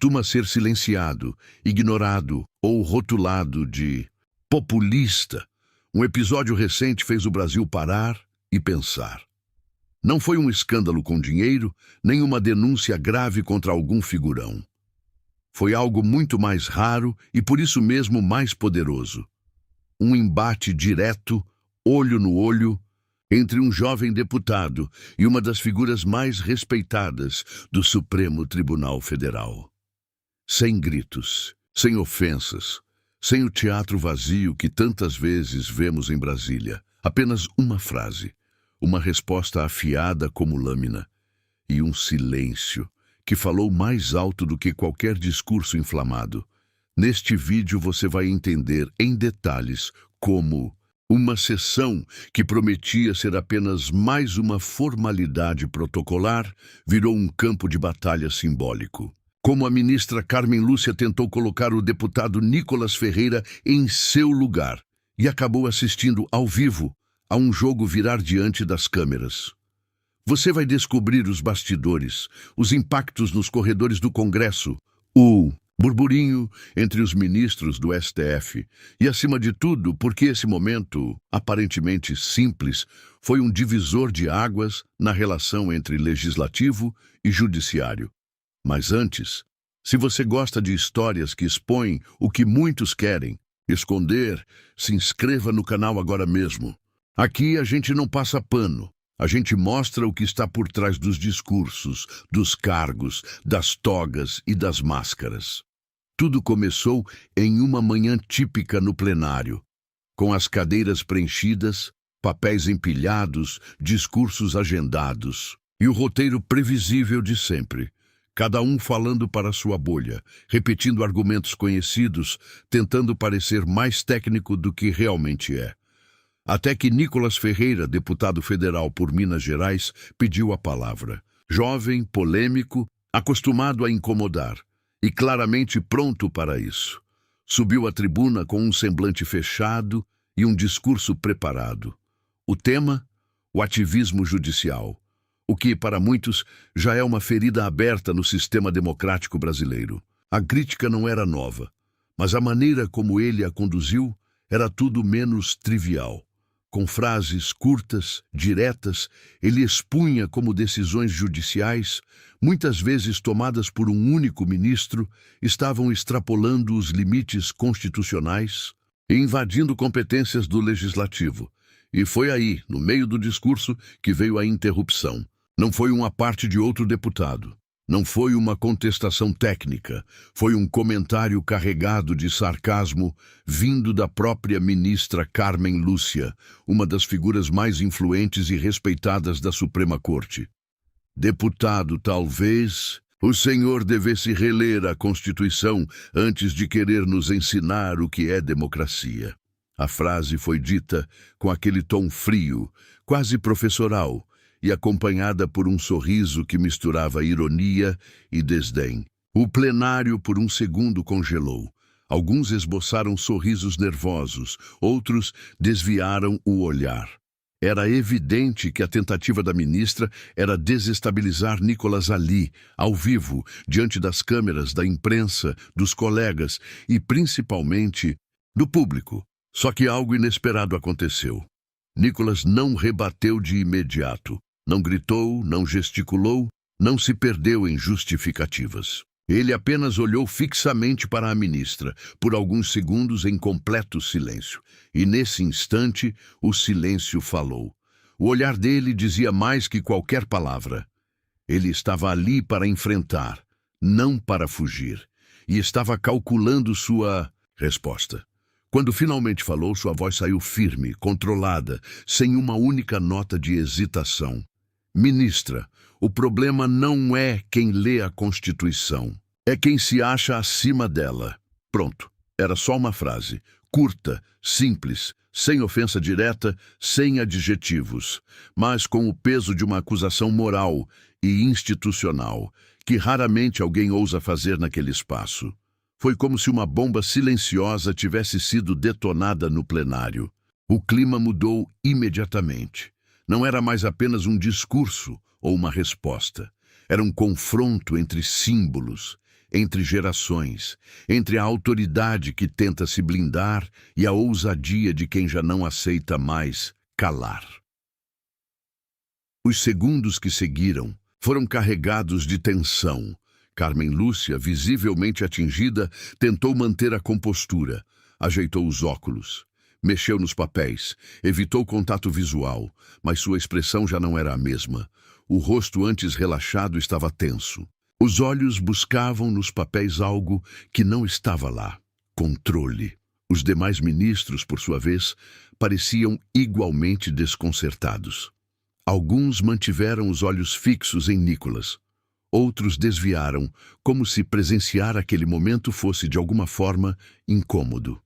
costuma ser silenciado, ignorado ou rotulado de populista. Um episódio recente fez o Brasil parar e pensar. Não foi um escândalo com dinheiro, nem uma denúncia grave contra algum figurão. Foi algo muito mais raro e por isso mesmo mais poderoso. Um embate direto, olho no olho, entre um jovem deputado e uma das figuras mais respeitadas do Supremo Tribunal Federal. Sem gritos, sem ofensas, sem o teatro vazio que tantas vezes vemos em Brasília. Apenas uma frase, uma resposta afiada como lâmina e um silêncio que falou mais alto do que qualquer discurso inflamado. Neste vídeo você vai entender em detalhes como uma sessão que prometia ser apenas mais uma formalidade protocolar virou um campo de batalha simbólico. Como a ministra Carmen Lúcia tentou colocar o deputado Nicolas Ferreira em seu lugar e acabou assistindo ao vivo a um jogo virar diante das câmeras. Você vai descobrir os bastidores, os impactos nos corredores do Congresso, o burburinho entre os ministros do STF e, acima de tudo, porque esse momento, aparentemente simples, foi um divisor de águas na relação entre legislativo e judiciário. Mas antes, se você gosta de histórias que expõem o que muitos querem esconder, se inscreva no canal agora mesmo. Aqui a gente não passa pano. A gente mostra o que está por trás dos discursos, dos cargos, das togas e das máscaras. Tudo começou em uma manhã típica no plenário, com as cadeiras preenchidas, papéis empilhados, discursos agendados e o roteiro previsível de sempre. Cada um falando para sua bolha, repetindo argumentos conhecidos, tentando parecer mais técnico do que realmente é. Até que Nicolas Ferreira, deputado federal por Minas Gerais, pediu a palavra. Jovem, polêmico, acostumado a incomodar e claramente pronto para isso. Subiu à tribuna com um semblante fechado e um discurso preparado. O tema? O ativismo judicial. O que, para muitos, já é uma ferida aberta no sistema democrático brasileiro. A crítica não era nova, mas a maneira como ele a conduziu era tudo menos trivial. Com frases curtas, diretas, ele expunha como decisões judiciais, muitas vezes tomadas por um único ministro, estavam extrapolando os limites constitucionais e invadindo competências do legislativo. E foi aí, no meio do discurso, que veio a interrupção. Não foi uma parte de outro deputado. Não foi uma contestação técnica, foi um comentário carregado de sarcasmo vindo da própria ministra Carmen Lúcia, uma das figuras mais influentes e respeitadas da Suprema Corte. Deputado, talvez o senhor devesse reler a Constituição antes de querer nos ensinar o que é democracia. A frase foi dita com aquele tom frio, quase professoral, e acompanhada por um sorriso que misturava ironia e desdém. O plenário por um segundo congelou. Alguns esboçaram sorrisos nervosos, outros desviaram o olhar. Era evidente que a tentativa da ministra era desestabilizar Nicolas ali, ao vivo, diante das câmeras, da imprensa, dos colegas e, principalmente, do público. Só que algo inesperado aconteceu. Nicolas não rebateu de imediato. Não gritou, não gesticulou, não se perdeu em justificativas. Ele apenas olhou fixamente para a ministra, por alguns segundos em completo silêncio. E nesse instante, o silêncio falou. O olhar dele dizia mais que qualquer palavra. Ele estava ali para enfrentar, não para fugir. E estava calculando sua resposta. Quando finalmente falou, sua voz saiu firme, controlada, sem uma única nota de hesitação. Ministra, o problema não é quem lê a Constituição, é quem se acha acima dela. Pronto, era só uma frase, curta, simples, sem ofensa direta, sem adjetivos, mas com o peso de uma acusação moral e institucional, que raramente alguém ousa fazer naquele espaço. Foi como se uma bomba silenciosa tivesse sido detonada no plenário. O clima mudou imediatamente. Não era mais apenas um discurso ou uma resposta. Era um confronto entre símbolos, entre gerações, entre a autoridade que tenta se blindar e a ousadia de quem já não aceita mais calar. Os segundos que seguiram foram carregados de tensão. Carmen Lúcia, visivelmente atingida, tentou manter a compostura, ajeitou os óculos, mexeu nos papéis, evitou contato visual, mas sua expressão já não era a mesma. O rosto antes relaxado estava tenso. Os olhos buscavam nos papéis algo que não estava lá: controle. Os demais ministros, por sua vez, pareciam igualmente desconcertados. Alguns mantiveram os olhos fixos em Nicholas. Outros desviaram, como se presenciar aquele momento fosse de alguma forma incômodo.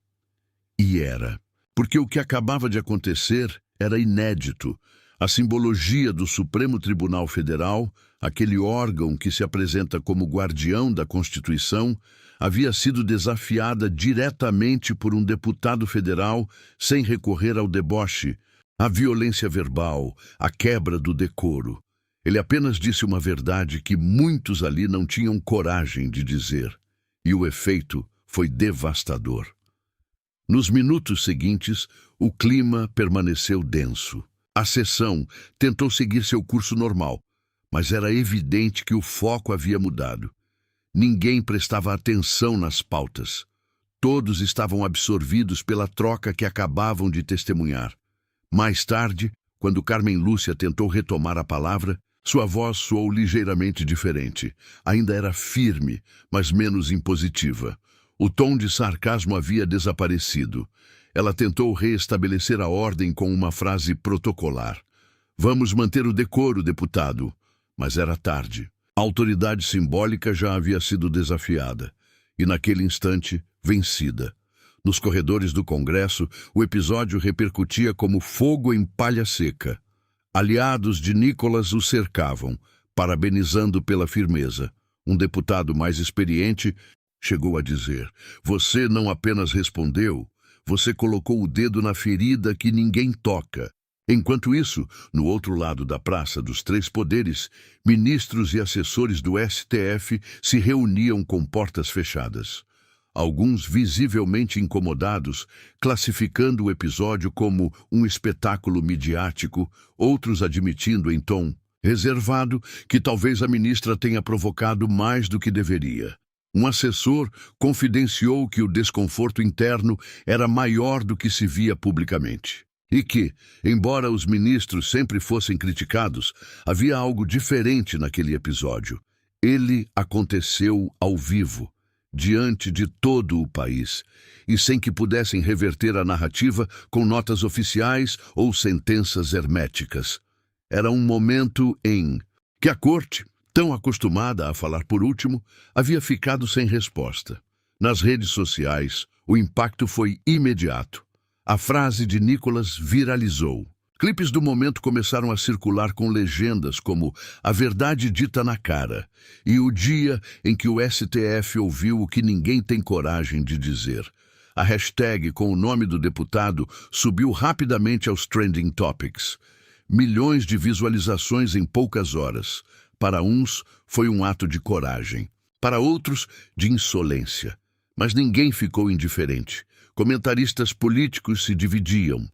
E era, porque o que acabava de acontecer era inédito. A simbologia do Supremo Tribunal Federal, aquele órgão que se apresenta como guardião da Constituição, havia sido desafiada diretamente por um deputado federal sem recorrer ao deboche, à violência verbal, à quebra do decoro. Ele apenas disse uma verdade que muitos ali não tinham coragem de dizer, e o efeito foi devastador. Nos minutos seguintes, o clima permaneceu denso. A sessão tentou seguir seu curso normal, mas era evidente que o foco havia mudado. Ninguém prestava atenção nas pautas. Todos estavam absorvidos pela troca que acabavam de testemunhar. Mais tarde, quando Carmen Lúcia tentou retomar a palavra, sua voz soou ligeiramente diferente. Ainda era firme, mas menos impositiva. O tom de sarcasmo havia desaparecido. Ela tentou reestabelecer a ordem com uma frase protocolar. "Vamos manter o decoro, deputado." Mas era tarde. A autoridade simbólica já havia sido desafiada. E naquele instante, vencida. Nos corredores do Congresso, o episódio repercutia como fogo em palha seca. Aliados de Nicholas o cercavam, parabenizando pela firmeza. Um deputado mais experiente chegou a dizer: "Você não apenas respondeu, você colocou o dedo na ferida que ninguém toca." Enquanto isso, no outro lado da Praça dos Três Poderes, ministros e assessores do STF se reuniam com portas fechadas. Alguns visivelmente incomodados, classificando o episódio como um espetáculo midiático, outros admitindo em tom reservado que talvez a ministra tenha provocado mais do que deveria. Um assessor confidenciou que o desconforto interno era maior do que se via publicamente. E que, embora os ministros sempre fossem criticados, havia algo diferente naquele episódio. Ele aconteceu ao vivo, diante de todo o país, e sem que pudessem reverter a narrativa com notas oficiais ou sentenças herméticas. Era um momento em que a corte, tão acostumada a falar por último, havia ficado sem resposta. Nas redes sociais, o impacto foi imediato. A frase de Nicholas viralizou. Clipes do momento começaram a circular com legendas como "A verdade dita na cara" e "O dia em que o STF ouviu o que ninguém tem coragem de dizer." A hashtag com o nome do deputado subiu rapidamente aos trending topics. Milhões de visualizações em poucas horas. Para uns, foi um ato de coragem. Para outros, de insolência. Mas ninguém ficou indiferente. Comentaristas políticos se dividiam.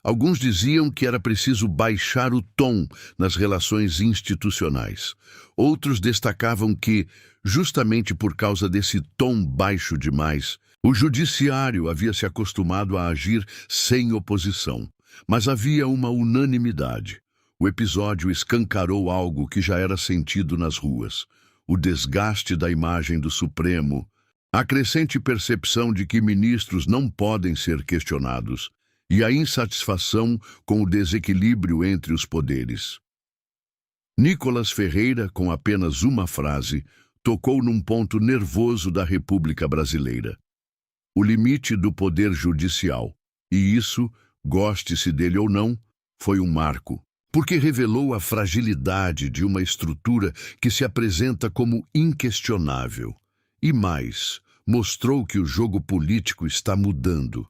Alguns diziam que era preciso baixar o tom nas relações institucionais. Outros destacavam que, justamente por causa desse tom baixo demais, o judiciário havia se acostumado a agir sem oposição. Mas havia uma unanimidade. O episódio escancarou algo que já era sentido nas ruas: o desgaste da imagem do Supremo, a crescente percepção de que ministros não podem ser questionados, e a insatisfação com o desequilíbrio entre os poderes. Nicholas Ferreira, com apenas uma frase, tocou num ponto nervoso da República Brasileira: o limite do poder judicial. E isso, goste-se dele ou não, foi um marco, porque revelou a fragilidade de uma estrutura que se apresenta como inquestionável. E mais, mostrou que o jogo político está mudando,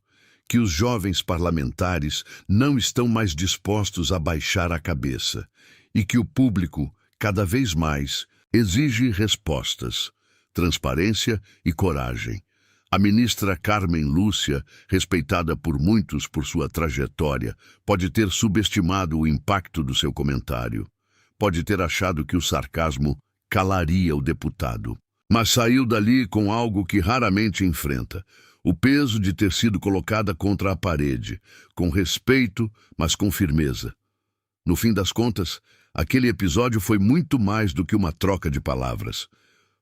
que os jovens parlamentares não estão mais dispostos a baixar a cabeça e que o público, cada vez mais, exige respostas. transparência e coragem. A ministra Carmen Lúcia, respeitada por muitos por sua trajetória, pode ter subestimado o impacto do seu comentário. Pode ter achado que o sarcasmo calaria o deputado. Mas saiu dali com algo que raramente enfrenta: o peso de ter sido colocada contra a parede, com respeito, mas com firmeza. No fim das contas, aquele episódio foi muito mais do que uma troca de palavras.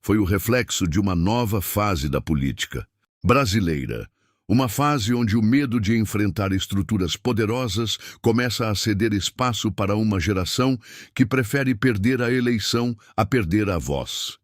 Foi o reflexo de uma nova fase da política brasileira. Uma fase onde o medo de enfrentar estruturas poderosas começa a ceder espaço para uma geração que prefere perder a eleição a perder a voz.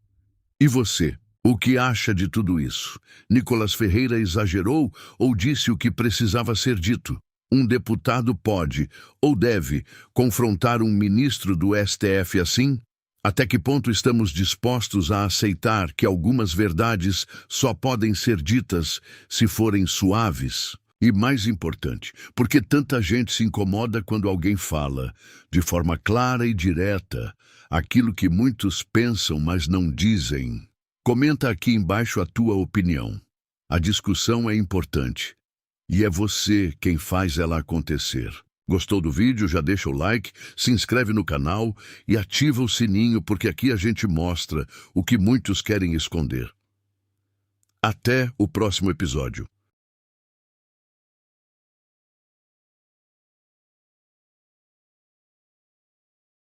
E você? O que acha de tudo isso? Nicolas Ferreira exagerou ou disse o que precisava ser dito? Um deputado pode, ou deve, confrontar um ministro do STF assim? Até que ponto estamos dispostos a aceitar que algumas verdades só podem ser ditas se forem suaves? E mais importante, por que tanta gente se incomoda quando alguém fala, de forma clara e direta, aquilo que muitos pensam, mas não dizem? Comenta aqui embaixo a tua opinião. A discussão é importante e é você quem faz ela acontecer. Gostou do vídeo? Já deixa o like, se inscreve no canal e ativa o sininho, porque aqui a gente mostra o que muitos querem esconder. Até o próximo episódio.